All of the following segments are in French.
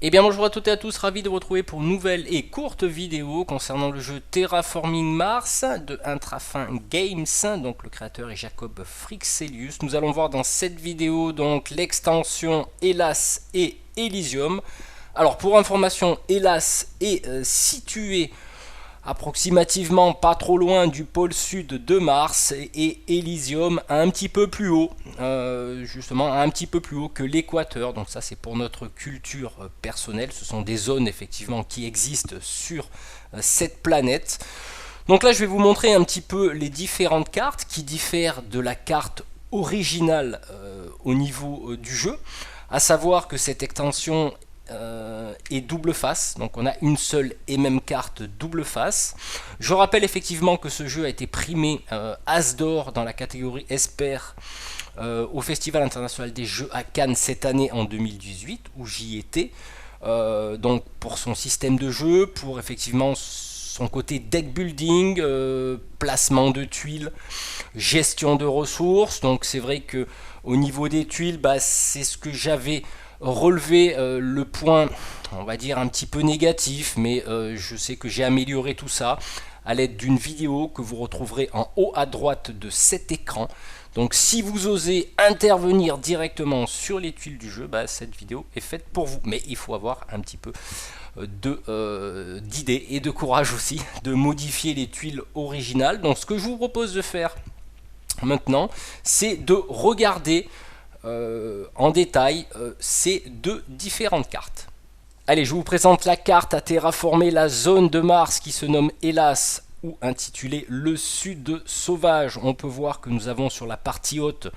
Eh bien bonjour à toutes et à tous, ravi de vous retrouver pour une nouvelle et courte vidéo concernant le jeu Terraforming Mars de Intrafin Games, donc le créateur est Jacob Frixelius. Nous allons voir dans cette vidéo donc l'extension Hélas et Elysium. Alors pour information, Hélas est situé approximativement pas trop loin du pôle sud de Mars et Elysium un petit peu plus haut, justement un petit peu plus haut que l'équateur. Donc ça c'est pour notre culture personnelle, ce sont des zones effectivement qui existent sur cette planète. Donc là je vais vous montrer un petit peu les différentes cartes qui diffèrent de la carte originale au niveau du jeu, à savoir que cette extension et double face, donc on a une seule et même carte double face. Je rappelle effectivement que ce jeu a été primé As d'or dans la catégorie Esper au Festival international des jeux à Cannes cette année en 2018 où j'y étais, donc pour son système de jeu, pour effectivement son côté deck building, placement de tuiles, gestion de ressources. Donc c'est vrai que au niveau des tuiles, c'est ce que j'avais relever le point, on va dire un petit peu négatif, mais je sais que j'ai amélioré tout ça à l'aide d'une vidéo que vous retrouverez en haut à droite de cet écran. Donc si vous osez intervenir directement sur les tuiles du jeu, cette vidéo est faite pour vous. Mais il faut avoir un petit peu d'idées et de courage aussi de modifier les tuiles originales. Donc ce que je vous propose de faire maintenant, c'est de regarder en détail ces deux différentes cartes. Allez, je vous présente la carte à terraformer la zone de Mars qui se nomme Hélas ou intitulée Le Sud Sauvage. On peut voir que nous avons sur la partie haute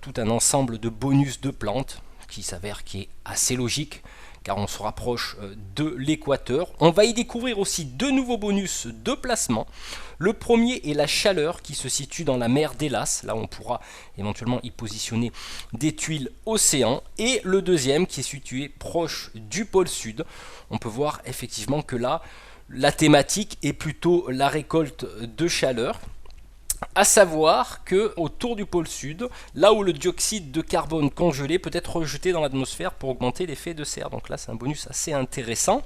tout un ensemble de bonus de plantes qui s'avère qui est assez logique car on se rapproche de l'équateur. On va y découvrir aussi deux nouveaux bonus de placement. Le premier est la chaleur qui se situe dans la mer d'Hélas. Là, on pourra éventuellement y positionner des tuiles océan. Et le deuxième qui est situé proche du pôle sud. On peut voir effectivement que là, la thématique est plutôt la récolte de chaleur. À savoir que autour du pôle sud, là où le dioxyde de carbone congelé peut être rejeté dans l'atmosphère pour augmenter l'effet de serre. Donc là c'est un bonus assez intéressant.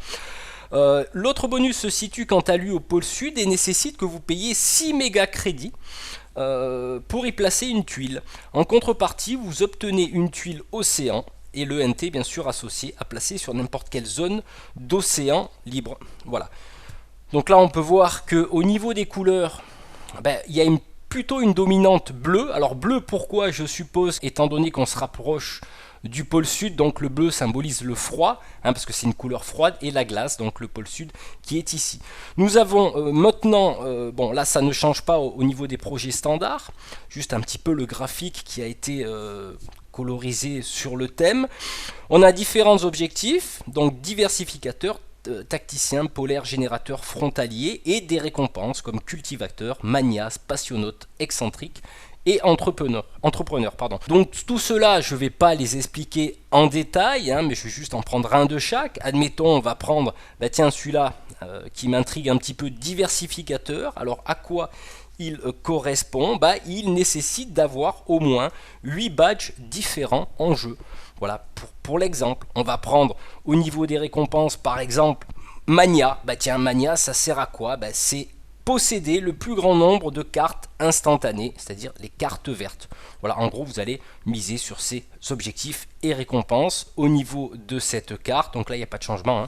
L'autre bonus se situe quant à lui au pôle sud et nécessite que vous payiez 6 méga crédits pour y placer une tuile. En contrepartie, vous obtenez une tuile océan et le NT bien sûr associé à placer sur n'importe quelle zone d'océan libre. Voilà. Donc là on peut voir qu'au niveau des couleurs, il y a plutôt une dominante bleue. Alors bleu pourquoi, je suppose, étant donné qu'on se rapproche du pôle sud, donc le bleu symbolise le froid, parce que c'est une couleur froide, et la glace, donc le pôle sud qui est ici. Nous avons maintenant, bon là ça ne change pas au niveau des projets standards, juste un petit peu le graphique qui a été colorisé sur le thème. On a différents objectifs, donc diversificateurs, tacticien, polaire, générateur, frontalier et des récompenses comme cultivateur, mania, spationaute, excentrique et entrepreneur. Donc tout cela, je ne vais pas les expliquer en détail, mais je vais juste en prendre un de chaque. Admettons, on va prendre, tiens, celui-là qui m'intrigue un petit peu, diversificateur. Alors à quoi il correspond? Il nécessite d'avoir au moins 8 badges différents en jeu. Voilà, pour l'exemple, on va prendre au niveau des récompenses, par exemple, Mania. Tiens, Mania, ça sert à quoi? C'est posséder le plus grand nombre de cartes instantanées, c'est-à-dire les cartes vertes. Voilà, en gros, vous allez miser sur ces objectifs et récompenses au niveau de cette carte. Donc là, il n'y a pas de changement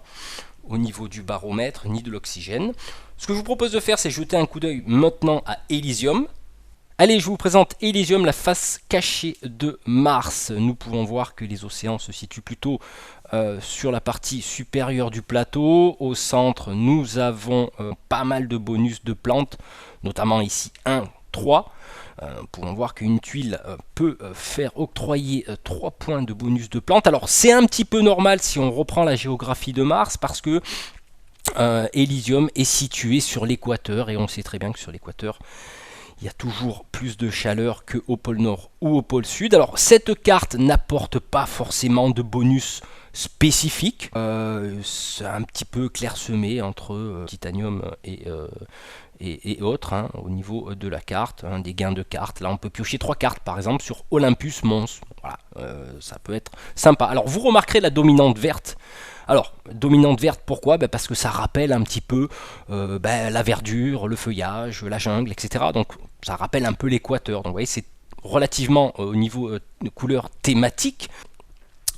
au niveau du baromètre ni de l'oxygène. Ce que je vous propose de faire, c'est jeter un coup d'œil maintenant à Elysium. Allez, je vous présente Elysium, la face cachée de Mars. Nous pouvons voir que les océans se situent plutôt sur la partie supérieure du plateau. Au centre, nous avons pas mal de bonus de plantes, notamment ici 1, 3. Nous pouvons voir qu'une tuile peut faire octroyer 3 points de bonus de plantes. Alors c'est un petit peu normal si on reprend la géographie de Mars parce que Elysium est situé sur l'équateur et on sait très bien que sur l'équateur, il y a toujours plus de chaleur qu'au pôle nord ou au pôle sud. Alors cette carte n'apporte pas forcément de bonus spécifiques. C'est un petit peu clairsemé entre titanium et autres au niveau de la carte, des gains de cartes. Là on peut piocher 3 cartes par exemple sur Olympus Mons. Voilà, ça peut être sympa. Alors vous remarquerez la dominante verte Alors, dominante verte, pourquoi? Parce que ça rappelle un petit peu la verdure, le feuillage, la jungle, etc. Donc ça rappelle un peu l'équateur. Donc vous voyez, c'est relativement au niveau de couleur thématique.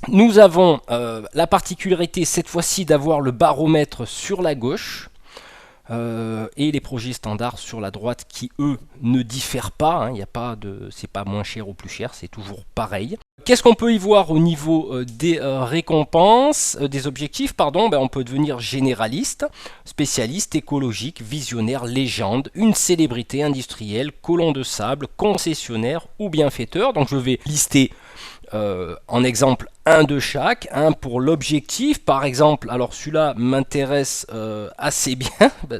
Nous avons la particularité cette fois-ci d'avoir le baromètre sur la gauche. Et les projets standards sur la droite qui eux ne diffèrent pas, il n'y a pas de, c'est pas moins cher ou plus cher, c'est toujours pareil. Qu'est-ce qu'on peut y voir au niveau des récompenses, des objectifs, pardon, on peut devenir généraliste, spécialiste, écologique, visionnaire, légende, une célébrité industrielle, colon de sable, concessionnaire ou bienfaiteur. Donc je vais lister en exemple un de chaque, un pour l'objectif par exemple. Alors celui-là m'intéresse assez bien.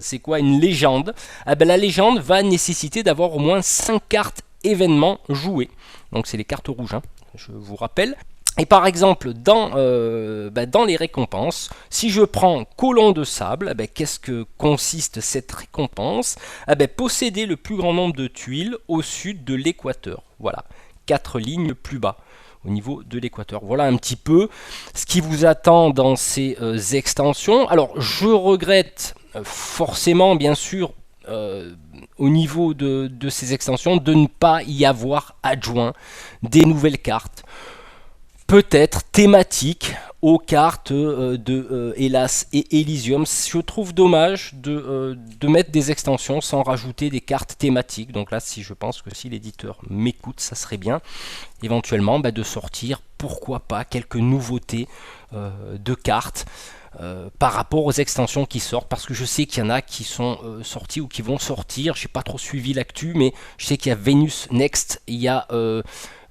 C'est quoi une légende? La légende va nécessiter d'avoir au moins 5 cartes événements jouées, donc c'est les cartes rouges, je vous rappelle. Et par exemple dans les récompenses, si je prends colon de sable, qu'est-ce que consiste cette récompense? Posséder le plus grand nombre de tuiles au sud de l'équateur, voilà, 4 lignes plus bas au niveau de l'équateur. Voilà un petit peu ce qui vous attend dans ces extensions. Alors je regrette forcément bien sûr au niveau de ces extensions de ne pas y avoir adjoint des nouvelles cartes, peut-être thématiques aux cartes de Hélas et Elysium. Je trouve dommage de mettre des extensions sans rajouter des cartes thématiques. Donc là, je pense que si l'éditeur m'écoute, ça serait bien éventuellement de sortir, pourquoi pas, quelques nouveautés de cartes par rapport aux extensions qui sortent, parce que je sais qu'il y en a qui sont sortis ou qui vont sortir. J'ai pas trop suivi l'actu, mais je sais qu'il y a Venus Next, il y a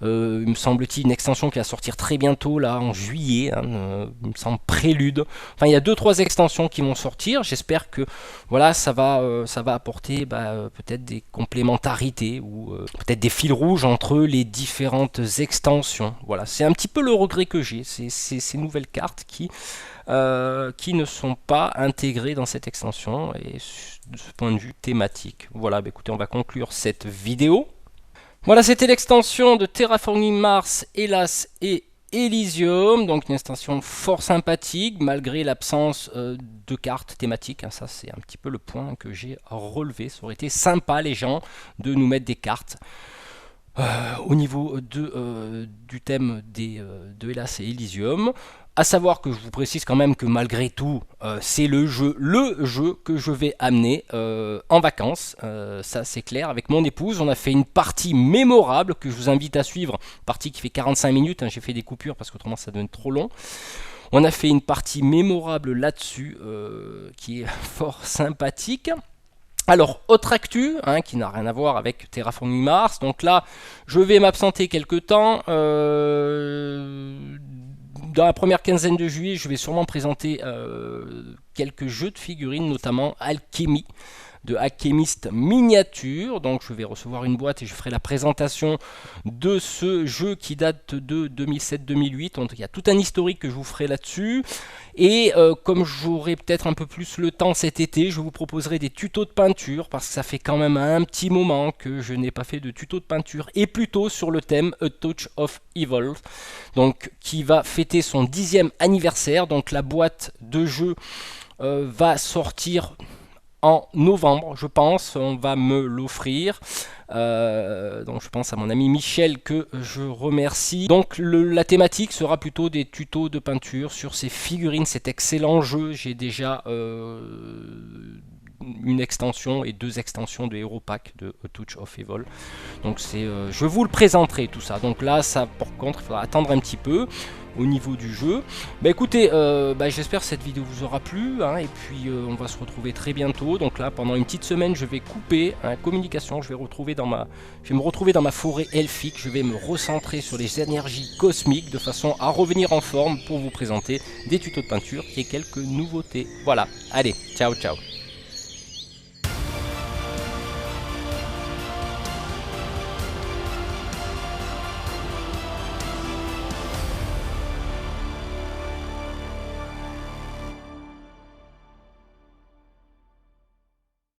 il me semble-t-il une extension qui va sortir très bientôt là en juillet, il me semble Prélude. Enfin il y a 2-3 extensions qui vont sortir. J'espère que voilà ça va apporter peut-être des complémentarités ou peut-être des fils rouges entre les différentes extensions. Voilà, c'est un petit peu le regret que j'ai, c'est ces nouvelles cartes qui ne sont pas intégrées dans cette extension et de ce point de vue thématique. Voilà, écoutez, on va conclure cette vidéo. Voilà, c'était l'extension de Terraforming Mars, Hélas et Elysium, donc une extension fort sympathique malgré l'absence de cartes thématiques. Ça c'est un petit peu le point que j'ai relevé. Ça aurait été sympa les gens de nous mettre des cartes au niveau du thème de Hélas et Elysium. À savoir que je vous précise quand même que malgré tout, c'est le jeu que je vais amener en vacances. Ça c'est clair, avec mon épouse. On a fait une partie mémorable que je vous invite à suivre. Partie qui fait 45 minutes, j'ai fait des coupures parce qu'autrement ça donne trop long. On a fait une partie mémorable là-dessus qui est fort sympathique. Alors, autre actu, qui n'a rien à voir avec Terraforming Mars. Donc là, je vais m'absenter quelques temps. Dans la première quinzaine de juillet, je vais sûrement présenter quelques jeux de figurines, notamment Alchemy, de Alchemist Miniature. Donc je vais recevoir une boîte et je ferai la présentation de ce jeu qui date de 2007-2008. Donc il y a tout un historique que je vous ferai là-dessus. Et comme j'aurai peut-être un peu plus le temps cet été, je vous proposerai des tutos de peinture, parce que ça fait quand même un petit moment que je n'ai pas fait de tuto de peinture, et plutôt sur le thème A Touch of Evil, donc qui va fêter son 10e anniversaire. Donc la boîte de jeu va sortir en novembre, je pense. On va me l'offrir. Donc je pense à mon ami Michel que je remercie. Donc la thématique sera plutôt des tutos de peinture sur ces figurines, cet excellent jeu. J'ai déjà une extension et 2 extensions de Hero Pack de A Touch of Evil. Donc je vous le présenterai tout ça. Donc là, ça par contre, il faudra attendre un petit peu au niveau du jeu. Écoutez, j'espère que cette vidéo vous aura plu, et puis on va se retrouver très bientôt. Donc là, pendant une petite semaine, je vais couper communication. Je vais me retrouver dans ma forêt elfique. Je vais me recentrer sur les énergies cosmiques de façon à revenir en forme pour vous présenter des tutos de peinture et quelques nouveautés. Voilà, allez, ciao ciao.